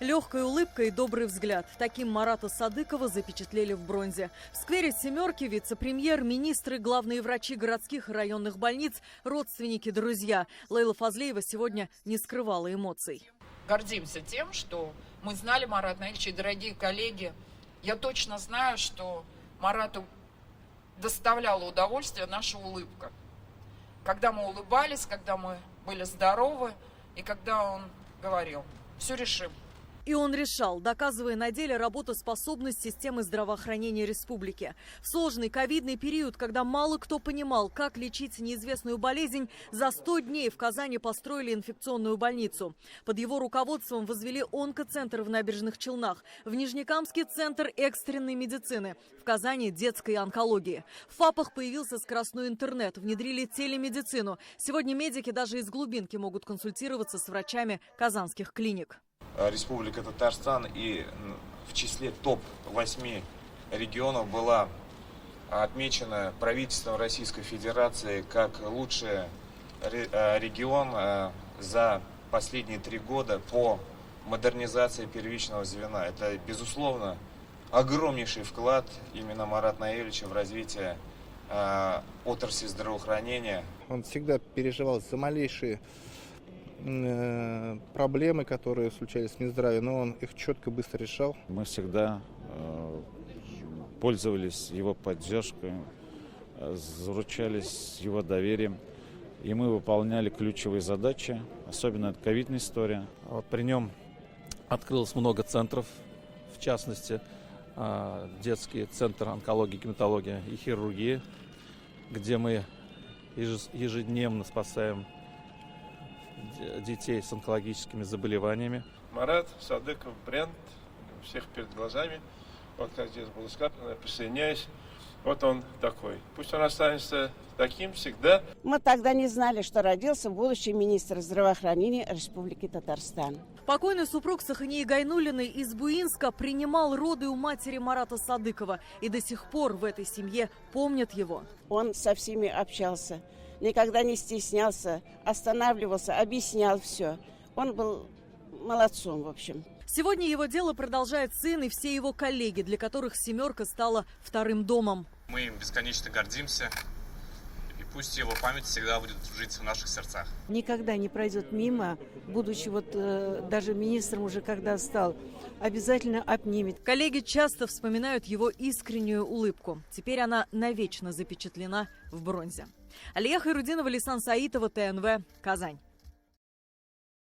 Легкая улыбка и добрый взгляд. Таким Марата Садыкова запечатлели в бронзе. В сквере «Семерки» вице-премьер, министры, главные врачи городских и районных больниц, родственники, друзья. Лейла Фазлеева сегодня не скрывала эмоций. Гордимся тем, что мы знали Марата Наилевича, дорогие коллеги. Я точно знаю, что Марату доставляла удовольствие наша улыбка. Когда мы улыбались, когда мы были здоровы и когда он говорил: «Все решим». И он решал, доказывая на деле работоспособность системы здравоохранения республики. В сложный ковидный период, когда мало кто понимал, как лечить неизвестную болезнь, за 100 дней в Казани построили инфекционную больницу. Под его руководством возвели онкоцентр в Набережных Челнах, в Нижнекамске центр экстренной медицины, в Казани детской онкологии. В ФАПах появился скоростной интернет, внедрили телемедицину. Сегодня медики даже из глубинки могут консультироваться с врачами казанских клиник. Республика Татарстан и в числе топ-8 регионов была отмечена правительством Российской Федерации как лучший регион за последние 3 года по модернизации первичного звена. Это, безусловно, огромнейший вклад именно Марата Наилевича в развитие отрасли здравоохранения. Он всегда переживал за малейшие проблемы, которые случались в Минздраве, но он их четко, быстро решал. Мы всегда пользовались его поддержкой, заручались его доверием, и мы выполняли ключевые задачи, особенно это ковидная история. Вот при нем открылось много центров, в частности, детский центр онкологии, гематологии и хирургии, где мы ежедневно спасаем детей с онкологическими заболеваниями. Марат Садыков бренд у всех перед глазами. Вот как здесь было сказано, я присоединяюсь. Вот он такой. Пусть он останется таким всегда. Мы тогда не знали, что родился будущий министр здравоохранения Республики Татарстан. Покойный супруг Сахании Гайнуллиной из Буинска принимал роды у матери Марата Садыкова. И до сих пор в этой семье помнят его. Он со всеми общался, никогда не стеснялся, останавливался, объяснял все. Он был молодцом, в общем. Сегодня его дело продолжает сын и все его коллеги, для которых «Семерка» стала вторым домом. Мы им бесконечно гордимся, и пусть его память всегда будет жить в наших сердцах. Никогда не пройдет мимо, будучи даже министром уже когда стал, обязательно обнимет. Коллеги часто вспоминают его искреннюю улыбку. Теперь она навечно запечатлена в бронзе. Алия Хайрудинова, Лисан Саитова, ТНВ, Казань.